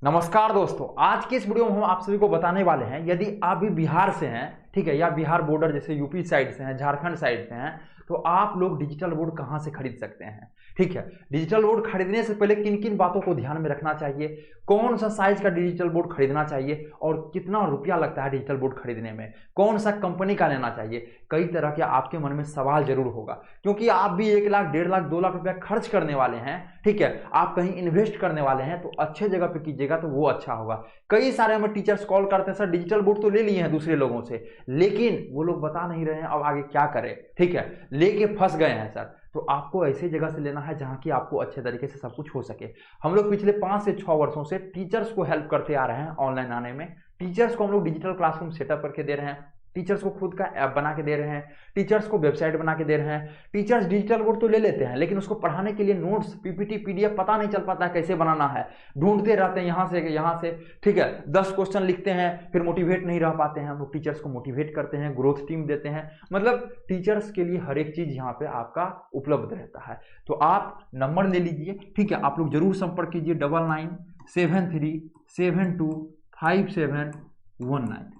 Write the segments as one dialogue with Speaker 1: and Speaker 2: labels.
Speaker 1: नमस्कार दोस्तों, आज की इस वीडियो में हम आप सभी को बताने वाले हैं, यदि आप भी बिहार से हैं, ठीक है, या बिहार बॉर्डर जैसे यूपी साइड से हैं, झारखंड साइड से हैं, तो आप लोग डिजिटल बोर्ड कहां से खरीद सकते हैं। ठीक है, डिजिटल बोर्ड खरीदने से पहले किन किन बातों को ध्यान में रखना चाहिए, कौन सा साइज का डिजिटल बोर्ड खरीदना चाहिए और कितना रुपया लगता है डिजिटल बोर्ड खरीदने में, कौन सा कंपनी का लेना चाहिए। कई तरह के आपके मन में सवाल जरूर होगा, क्योंकि आप भी 1 लाख, 1.5 लाख, 2 लाख रुपया खर्च करने वाले हैं। ठीक है, आप कहीं इन्वेस्ट करने वाले हैं, तो अच्छे जगह पे कीजिएगा तो वो अच्छा होगा। कई सारे हमें टीचर्स कॉल करते हैं, सर डिजिटल बोर्ड तो ले लिए हैं दूसरे लोगों से, लेकिन वो लोग बता नहीं रहे हैं अब आगे क्या करें। ठीक है, लेके फंस गए हैं सर। तो आपको ऐसी जगह से लेना है जहां की आपको अच्छे तरीके से सब कुछ हो सके। हम लोग पिछले 5 से 6 वर्षों से टीचर्स को हेल्प करते आ रहे हैं ऑनलाइन आने में। टीचर्स को हम लोग डिजिटल क्लासरूम सेटअप करके दे रहे हैं, टीचर्स को खुद का ऐप बना के दे रहे हैं, टीचर्स को वेबसाइट बना के दे रहे हैं। टीचर्स डिजिटल बोर्ड तो ले लेते हैं, लेकिन उसको पढ़ाने के लिए नोट्स, पीपीटी, पीडीएफ पता नहीं चल पाता है कैसे बनाना है, ढूंढते रहते हैं यहाँ से। ठीक है, 10 क्वेश्चन लिखते हैं, फिर मोटिवेट नहीं रह पाते हैं। हम लोग टीचर्स को मोटिवेट करते हैं, ग्रोथ टीम देते हैं, मतलब टीचर्स के लिए हर एक चीज यहाँ पे आपका उपलब्ध रहता है। तो आप नंबर ले लीजिए, ठीक है, आप लोग जरूर संपर्क कीजिए 9973725719।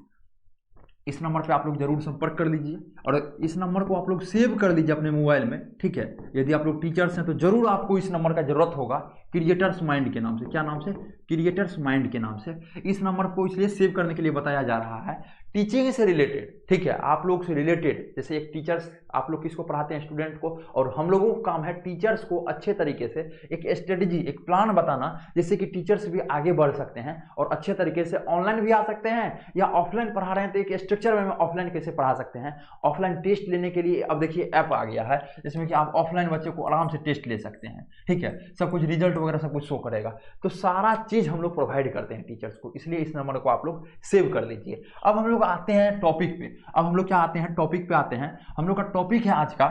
Speaker 1: इस नंबर पे आप लोग जरूर संपर्क कर लीजिए और इस नंबर को आप लोग सेव कर लीजिए अपने मोबाइल में। ठीक है, यदि आप लोग टीचर्स हैं तो जरूर आपको इस नंबर का जरूरत होगा, क्रिएटर्स माइंड के नाम से। क्या नाम से? क्रिएटर्स माइंड के नाम से। इस नंबर को इसलिए सेव करने के लिए बताया जा रहा है, टीचिंग से रिलेटेड। ठीक है, आप लोग से रिलेटेड, जैसे एक टीचर्स, आप लोग किसको पढ़ाते हैं? स्टूडेंट को। और हम लोगों का काम है टीचर्स को अच्छे तरीके से एक स्ट्रेटेजी, एक प्लान बताना, जिससे कि टीचर्स भी आगे बढ़ सकते हैं और अच्छे तरीके से ऑनलाइन भी आ सकते हैं, या ऑफलाइन पढ़ा रहे हैं तो एक स्ट्रक्चर में ऑफलाइन कैसे पढ़ा सकते हैं। ऑफलाइन टेस्ट लेने के लिए अब देखिए ऐप आ गया है, जिसमें कि आप ऑफलाइन बच्चे को आराम से टेस्ट ले सकते हैं। ठीक है, सब कुछ रिजल्ट वगैरह सब कुछ शो करेगा। तो सारा चीज हम लोग प्रोवाइड करते हैं टीचर्स को, इसलिए इस नंबर को आप लोग सेव कर लीजिए। अब हम लोग आते हैं टॉपिक पे। अब हम लोग क्या आते हैं? टॉपिक पे आते हैं। हम लोग का टॉपिक है आज का,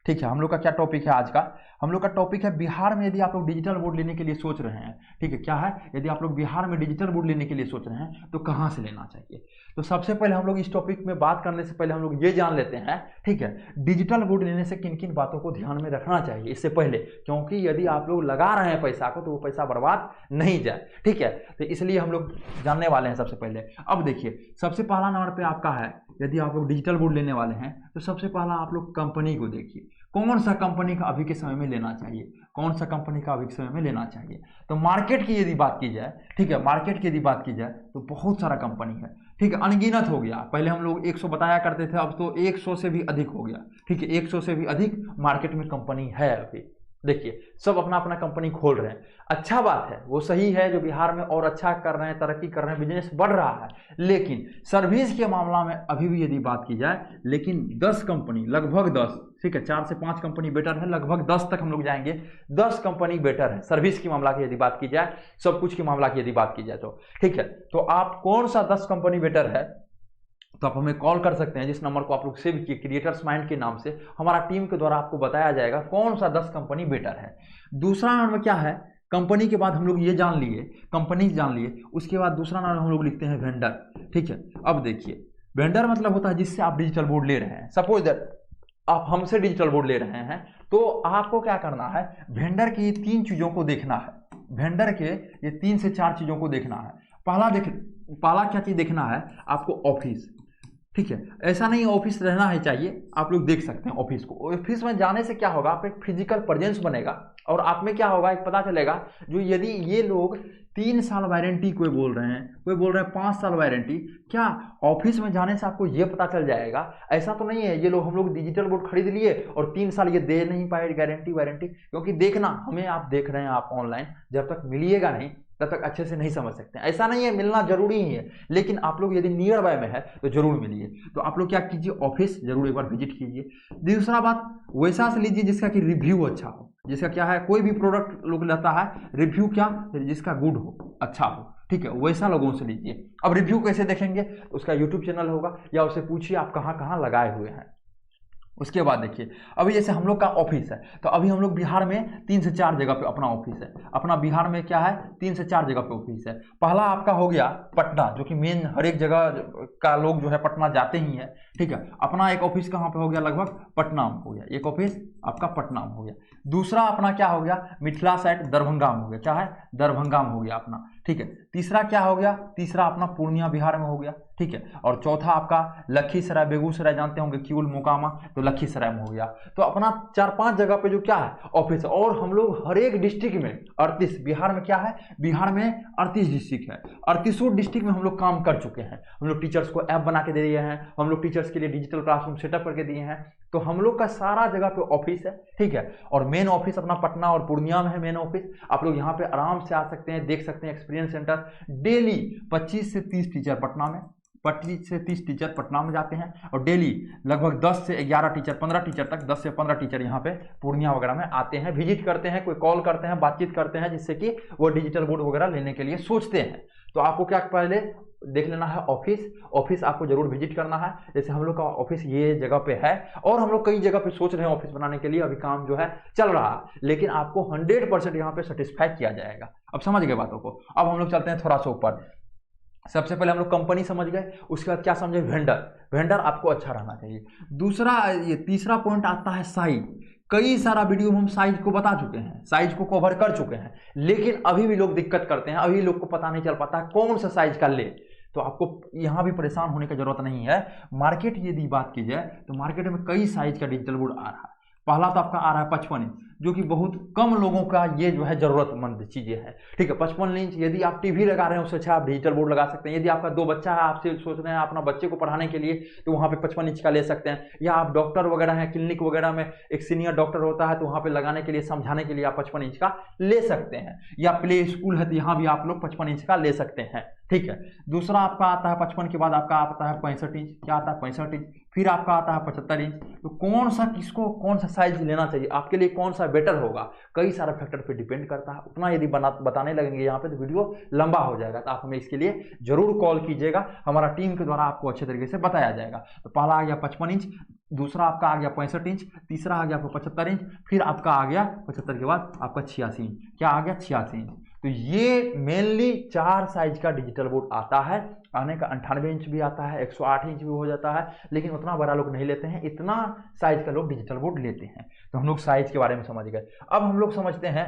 Speaker 1: ठीक है, हम लोग का क्या टॉपिक है आज का? हम लोग का टॉपिक है बिहार में यदि आप लोग डिजिटल बोर्ड लेने के लिए सोच रहे हैं। ठीक है, क्या है? यदि आप लोग बिहार में डिजिटल बोर्ड लेने के लिए सोच रहे हैं तो कहां से लेना चाहिए। तो सबसे पहले हम लोग इस टॉपिक में बात करने से पहले हम लोग ये जान लेते हैं, ठीक है, डिजिटल बोर्ड लेने से किन किन बातों को ध्यान में रखना चाहिए इससे पहले, क्योंकि यदि आप लोग लगा रहे हैं पैसा को तो वो पैसा बर्बाद नहीं जाए। ठीक है, तो इसलिए हम लोग जानने वाले हैं सबसे पहले। अब देखिए, सबसे पहला नंबर पे आपका है, यदि आप लोग डिजिटल बोर्ड लेने वाले हैं तो सबसे पहला आप लोग कंपनी को देखिए, कौन सा कंपनी का अभी के समय में लेना चाहिए, कौन सा कंपनी का अभी के समय में लेना चाहिए। तो मार्केट की यदि बात की जाए, ठीक है, मार्केट की यदि बात की जाए तो बहुत सारा कंपनी है। ठीक है, अनगिनत हो गया। पहले हम लोग 100 बताया करते थे, अब तो 100 से भी अधिक हो गया। ठीक है, 100 से भी अधिक मार्केट में कंपनी है अभी। देखिए, सब अपना अपना कंपनी खोल रहे हैं। अच्छा बात है, वो सही है जो बिहार में और अच्छा कर रहे हैं, तरक्की कर रहे हैं, बिजनेस बढ़ रहा है। लेकिन सर्विस के मामला में अभी भी यदि बात की जाए, लेकिन 10 कंपनी, लगभग 10, ठीक है, 4 से 5 कंपनी बेटर है, लगभग 10 तक हम लोग जाएंगे। 10 कंपनी बेटर है सर्विस की मामला की यदि बात की जाए, सब कुछ की मामला की यदि बात की जाए तो। ठीक है, तो आप कौन सा 10 कंपनी बेटर है तो आप हमें कॉल कर सकते हैं, जिस नंबर को आप लोग सेव किए क्रिएटर्स माइंड के नाम से। हमारा टीम के द्वारा आपको बताया जाएगा कौन सा 10 कंपनी बेटर है। दूसरा नंबर क्या है? कंपनी के बाद हम लोग ये जान लिए, कंपनी जान लिए, उसके बाद दूसरा नाम हम लोग लिखते हैं वेंडर। ठीक है, अब देखिए, वेंडर मतलब होता है जिससे आप डिजिटल बोर्ड ले रहे हैं। सपोज दैट आप हमसे डिजिटल बोर्ड ले रहे हैं, तो आपको क्या करना है? वेंडर की 3 चीजों को देखना है। वेंडर के ये 3 से 4 चीजों को देखना है। पहला क्या चीज देखना है आपको? ऑफिस। ठीक है, ऐसा नहीं ऑफिस रहना है चाहिए, आप लोग देख सकते हैं ऑफिस को। ऑफिस में जाने से क्या होगा? आप एक फिजिकल प्रेजेंस बनेगा और आप में क्या होगा, एक पता चलेगा। जो यदि ये लोग 3 साल वारंटी कोई बोल रहे हैं, कोई बोल रहे हैं 5 साल वारंटी, क्या ऑफिस में जाने से आपको ये पता चल जाएगा? ऐसा तो नहीं है ये लोग, हम लोग डिजिटल बोर्ड खरीद लिए और 3 साल ये दे नहीं पाए गारंटी वारंटी। क्योंकि देखना, हमें आप देख रहे हैं आप ऑनलाइन, जब तक मिलिएगा नहीं तब तक अच्छे से नहीं समझ सकते हैं। ऐसा नहीं है, मिलना जरूरी ही है, लेकिन आप लोग यदि नियर बाय में है तो जरूर मिलिए। तो आप लोग क्या कीजिए, ऑफिस जरूर एक बार विजिट कीजिए। दूसरा बात, वैसा से लीजिए जिसका कि रिव्यू अच्छा हो, जिसका क्या है, कोई भी प्रोडक्ट लोग लेता है रिव्यू क्या, जिसका गुड हो, अच्छा हो। ठीक है, वैसा लोगों से लीजिए। अब रिव्यू कैसे देखेंगे? उसका यूट्यूब चैनल होगा, या उसे पूछिए आप कहाँ कहाँ लगाए हुए हैं। उसके बाद देखिए, अभी जैसे हम लोग का ऑफिस है, तो अभी हम लोग बिहार में 3 से 4 जगह पे अपना ऑफिस है। अपना बिहार में क्या है, 3 से 4 जगह पे ऑफिस है। पहला आपका हो गया पटना, जो कि मेन हर एक जगह का लोग जो है पटना जाते ही है। ठीक है, अपना एक ऑफिस कहाँ पे हो गया, लगभग पटना में हो गया, एक ऑफिस आपका पटना में हो गया। दूसरा अपना क्या हो गया, मिथिला साइड दरभंगा में हो गया, क्या है, दरभंगा में हो गया अपना। ठीक है। तीसरा क्या हो गया, तीसरा अपना पूर्णिया बिहार में हो गया, ठीक है। और चौथा आपका लखीसराय बेगूसराय जानते होंगे, किउल मोकामा, तो लखीसराय में हो गया। तो अपना 4-5 जगह पे जो क्या है ऑफिस, और हम लोग हर एक डिस्ट्रिक्ट में 38, बिहार में क्या है, बिहार में 38 डिस्ट्रिक्ट है, 38 डिस्ट्रिक्ट में हम लोग काम कर चुके हैं। हम लोग टीचर्स को ऐप बना के दे दिए हैं, हम लोग टीचर्स के लिए डिजिटल क्लासरूम सेटअप करके दिए हैं। तो हम लोग का सारा जगह पे ऑफिस है, ठीक है। और मेन ऑफिस अपना पटना और पूर्णिया में है मेन ऑफिस। आप लोग यहाँ पे आराम से आ सकते हैं, देख सकते हैं एक्सपीरियंस सेंटर। डेली 25 से 30 टीचर पटना में, 25 से 30 टीचर पटना में जाते हैं, और डेली लगभग 10 से 11 टीचर, 15 टीचर तक, 10 से 15 टीचर यहाँ पे पूर्णिया वगैरह में आते हैं, विजिट करते हैं, कोई कॉल करते हैं, बातचीत करते हैं, जिससे कि वो डिजिटल बोर्ड वगैरह लेने के लिए सोचते हैं। तो आपको क्या पहले देख लेना है ऑफिस आपको जरूर विजिट करना है। जैसे हम लोग का ऑफिस ये जगह पे है, और हम लोग कई जगह पे सोच रहे हैं ऑफिस बनाने के लिए, अभी काम जो है चल रहा है, लेकिन आपको 100% यहाँ पे सेटिस्फाई किया जाएगा। अब समझ गए बातों को। अब हम लोग चलते हैं थोड़ा सा ऊपर। सबसे पहले हम लोग कंपनी समझ गए, उसके बाद क्या समझे, वेंडर आपको अच्छा रहना चाहिए। दूसरा, ये तीसरा पॉइंट आता है साइज। कई सारा वीडियो में हम साइज को बता चुके हैं, साइज को कवर कर चुके हैं, लेकिन अभी भी लोग दिक्कत करते हैं, अभी लोग को पता नहीं चल पाता है कौन सा साइज का ले। तो आपको यहाँ भी परेशान होने की जरूरत नहीं है। मार्केट यदि बात की जाए तो मार्केट में कई साइज का डिजिटल बोर्ड आ रहा है। पहला तो आपका आ रहा है 55 इंच, जो कि बहुत कम लोगों का ये जो है जरूरतमंद चीजें है, ठीक है। 55 इंच, यदि आप टीवी लगा रहे हैं उससे अच्छा आप डिजिटल बोर्ड लगा सकते हैं। यदि आपका 2 बच्चा है, आपसे सोच रहे हैं अपना बच्चे को पढ़ाने के लिए, तो वहाँ पे 55 इंच का ले सकते हैं। या आप डॉक्टर वगैरह हैं, क्लिनिक वगैरह में एक सीनियर डॉक्टर होता है, तो वहाँ पे लगाने के लिए, समझाने के लिए आप 55 इंच का ले सकते हैं। या प्ले स्कूल है तो यहाँ भी आप लोग 55 इंच का ले सकते हैं, ठीक है। दूसरा आपका आता है 55 के बाद आपका आता है 65 इंच। क्या आता है, 65 इंच। फिर आपका आता है 75 इंच। तो कौन सा, किसको कौन सा साइज लेना चाहिए, आपके लिए कौन सा बेटर होगा, कई सारे फैक्टर पे डिपेंड करता है। उतना यदि बताने लगेंगे यहाँ पे तो वीडियो लंबा हो जाएगा, तो आप हमें इसके लिए जरूर कॉल कीजिएगा, हमारा टीम के द्वारा आपको अच्छे तरीके से बताया जाएगा। तो पहला आ गया 55 इंच, दूसरा आपका आ गया 65 इंच, तीसरा आ गया आपका 75 इंच, फिर आपका आ गया 75 के बाद आपका 86 इंच। क्या आ गया, 86 इंच। तो ये मेनली 4 साइज का डिजिटल बोर्ड आता है। आने का 98 इंच भी आता है, 108 इंच भी हो जाता है, लेकिन उतना बड़ा लोग नहीं लेते हैं, इतना साइज का लोग डिजिटल बोर्ड लेते हैं। तो हम लोग साइज के बारे में समझ गए। अब हम लोग समझते हैं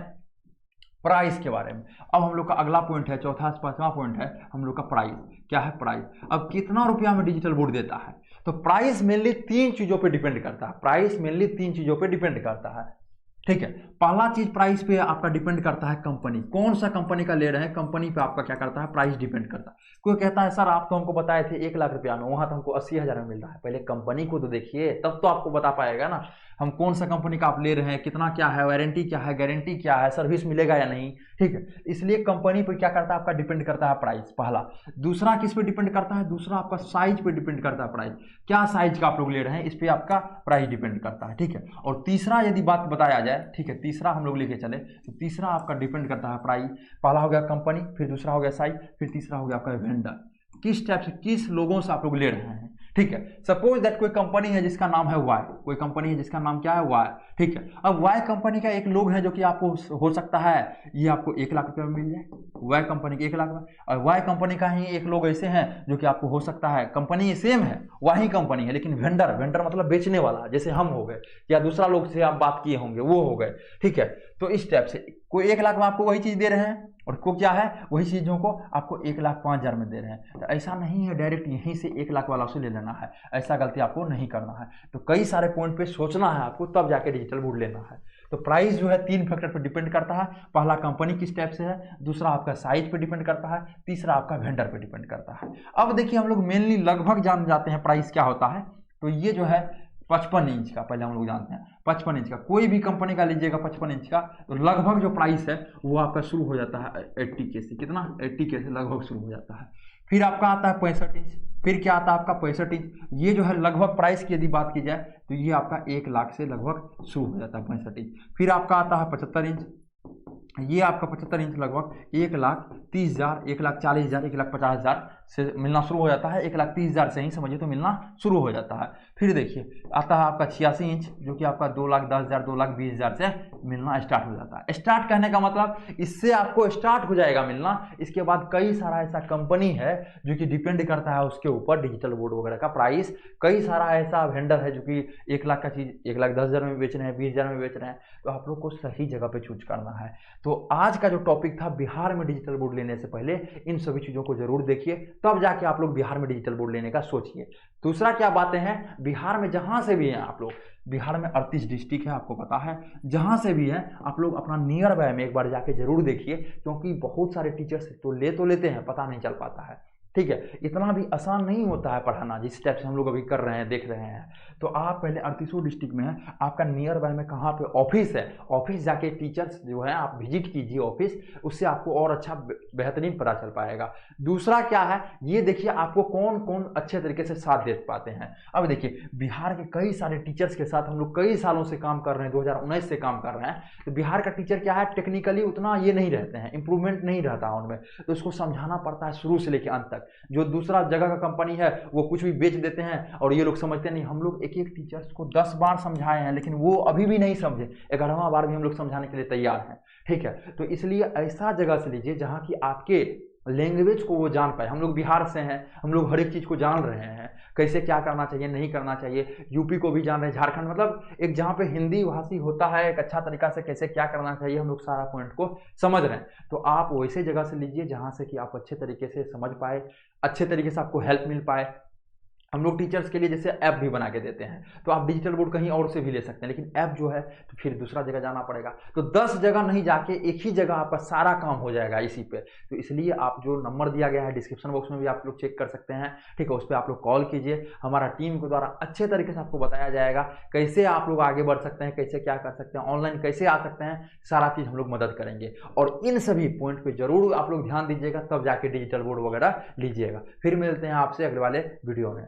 Speaker 1: प्राइस के बारे में। अब हम लोग का अगला पॉइंट है, चौथा 5वां पॉइंट है हम लोग का प्राइस। क्या है प्राइस, अब कितना रुपया में डिजिटल बोर्ड देता है। तो प्राइस मेनली 3 चीजों पे डिपेंड करता है, प्राइस मेनली 3 चीजों पे डिपेंड करता है, ठीक है। पहला चीज प्राइस पे आपका डिपेंड करता है कंपनी, कौन सा कंपनी का ले रहे हैं, कंपनी पे आपका क्या करता है, प्राइस डिपेंड करता है। कोई कहता है सर आप तो हमको बताए थे 1 लाख रुपया में, वहां तो हमको 80,000 में मिल रहा है। पहले कंपनी को तो देखिए, तब तो आपको बता पाएगा ना हम कौन सा कंपनी का आप ले रहे हैं, कितना क्या है, वारंटी क्या है, गारंटी क्या है, सर्विस मिलेगा या नहीं, ठीक है। इसलिए कंपनी पर क्या करता है, आपका डिपेंड करता है प्राइस, पहला। दूसरा किस पे डिपेंड करता है, दूसरा आपका साइज पे डिपेंड करता है प्राइस, क्या साइज का आप लोग ले रहे हैं, इस पे आपका प्राइस डिपेंड करता है, ठीक है। और तीसरा यदि बात बताया जाए, ठीक है, तीसरा हम लोग लेके चले तो तीसरा आपका डिपेंड करता है प्राइस। पहला हो गया कंपनी, फिर दूसरा हो गया साइज, फिर तीसरा हो गया आपका वेंडर, किस टाइप से, किस लोगों से आप लोग ले रहे हैं, ठीक है। सपोज दैट कोई कंपनी है जिसका नाम है वाई, कोई कंपनी है जिसका नाम क्या है वाई, ठीक है। अब वाई कंपनी का एक लोग है जो कि आपको हो सकता है ये आपको 1 लाख रुपये में मिल जाए, वाई कंपनी के 1 लाख में। और वाई कंपनी का ही एक लोग ऐसे हैं जो कि आपको हो सकता है, कंपनी सेम है, वही कंपनी है, लेकिन वेंडर मतलब बेचने वाला, जैसे हम हो गए, या दूसरा लोग से आप बात किए होंगे वो हो गए, ठीक है। तो इस टाइप से कोई 1 लाख में आपको वही चीज दे रहे हैं, और को क्या है, वही चीज़ों को आपको 1,05,000 में दे रहे हैं। तो ऐसा नहीं है डायरेक्ट यहीं से 1 लाख वाला से ले लेना है, ऐसा गलती आपको नहीं करना है। तो कई सारे पॉइंट पे सोचना है आपको, तब जाके डिजिटल बोर्ड लेना है। तो प्राइस जो है 3 फैक्टर पे डिपेंड करता है। पहला कंपनी किस टाइप से है, दूसरा आपका साइज पे डिपेंड करता है, तीसरा आपका वेंडर पे डिपेंड करता है। अब देखिए हम लोग मेनली लगभग जान जाते हैं प्राइस क्या होता है। तो ये जो है 55 इंच का पहले हम लोग जानते हैं, 55 इंच का कोई भी कंपनी का लीजिएगा 55 इंच का, तो लगभग जो प्राइस है वो आपका शुरू हो जाता है 80K से, कितना 80K से लगभग शुरू हो जाता है। फिर आपका आता है 65 इंच, फिर क्या आता है आपका 65 इंच। ये जो है लगभग प्राइस की यदि बात की जाए तो ये आपका 1 लाख से लगभग शुरू हो जाता है 65 इंच। फिर आपका आता है 75 इंच, ये आपका 75 इंच लगभग 1,30,000, 1,40,000, 1,50,000 से मिलना शुरू हो जाता है, 1,30,000 से ही समझिए तो मिलना शुरू हो जाता है। फिर देखिए आता है आपका 86 इंच जो कि आपका 2,10,000 2,20,000 से मिलना स्टार्ट हो जाता है। स्टार्ट कहने का मतलब इससे आपको स्टार्ट हो जाएगा मिलना। इसके बाद कई सारा ऐसा कंपनी है जो कि डिपेंड करता है उसके ऊपर डिजिटल बोर्ड वगैरह का प्राइस। कई सारा ऐसा वेंडर है जो कि 1,00,000 का चीज़ 1,10,000 में बेच रहे हैं, 20,000 में बेच रहे हैं। तो आप लोग को सही जगह पे चूज करना है। तो आज का जो टॉपिक था बिहार में डिजिटल बोर्ड लेने से पहले इन सभी चीज़ों को जरूर देखिए, तब जाके आप लोग बिहार में डिजिटल बोर्ड लेने का सोचिए। दूसरा क्या बातें हैं, बिहार में जहां से भी हैं आप लोग, बिहार में 38 डिस्ट्रिक्ट है आपको पता है, जहां से भी हैं आप लोग अपना नियर बाय में एक बार जाके जरूर देखिए, क्योंकि बहुत सारे टीचर्स तो लेते हैं, पता नहीं चल पाता है। ठीक है, इतना भी आसान नहीं होता है पढ़ाना जिस टाइप से हम लोग अभी कर रहे हैं, देख रहे हैं। तो आप पहले 38 डिस्ट्रिक्ट में है, आपका नियर बाय में कहाँ पे ऑफिस है, ऑफिस जाके टीचर्स जो है आप विजिट कीजिए ऑफिस, उससे आपको और अच्छा बेहतरीन पता चल पाएगा। दूसरा क्या है, ये देखिए आपको कौन कौन अच्छे तरीके से साथ दे पाते हैं। अब देखिए बिहार के कई सारे टीचर्स के साथ हम लोग कई सालों से काम कर रहे हैं, 2019 से काम कर रहे हैं। तो बिहार का टीचर क्या है, टेक्निकली उतना ये नहीं रहते हैं, इंप्रूवमेंट नहीं रहता उनमें, तो उसको समझाना पड़ता है शुरू से लेकर अंत तक। जो दूसरा जगह का कंपनी है वो कुछ भी बेच देते हैं और ये लोग समझते नहीं। हम लोग एक एक टीचर्स को 10 बार समझाए हैं, लेकिन वो अभी भी नहीं समझे, 11वां बार भी हम लोग समझाने के लिए तैयार हैं। ठीक है, तो इसलिए ऐसा जगह से लीजिए जहाँ की आपके लैंग्वेज को वो जान पाए। हम लोग बिहार से हैं, हम लोग हर एक चीज़ को जान रहे हैं, कैसे क्या करना चाहिए नहीं करना चाहिए। यूपी को भी जान रहे हैं, झारखंड, मतलब एक जहाँ पे हिंदी भाषी होता है एक अच्छा तरीका से कैसे क्या करना चाहिए, हम लोग सारा पॉइंट को समझ रहे हैं। तो आप वैसे जगह से लीजिए जहाँ से कि आप अच्छे तरीके से समझ पाए, अच्छे तरीके से आपको हेल्प मिल पाए। हम लोग टीचर्स के लिए जैसे ऐप भी बना के देते हैं, तो आप डिजिटल बोर्ड कहीं और से भी ले सकते हैं, लेकिन ऐप जो है तो फिर दूसरा जगह जाना पड़ेगा। तो 10 जगह नहीं जाके एक ही जगह आपका सारा काम हो जाएगा इसी पे। तो इसलिए आप जो नंबर दिया गया है डिस्क्रिप्शन बॉक्स में भी आप लोग चेक कर सकते हैं। ठीक है, उस पर आप लोग कॉल कीजिए, हमारा टीम के द्वारा अच्छे तरीके से आपको बताया जाएगा कैसे आप लोग आगे बढ़ सकते हैं, कैसे क्या कर सकते हैं, ऑनलाइन कैसे आ सकते हैं, सारा चीज़ हम लोग मदद करेंगे। और इन सभी पॉइंट पर जरूर आप लोग ध्यान दीजिएगा, तब जाके डिजिटल बोर्ड वगैरह लीजिएगा। फिर मिलते हैं आपसे अगले वाले वीडियो में।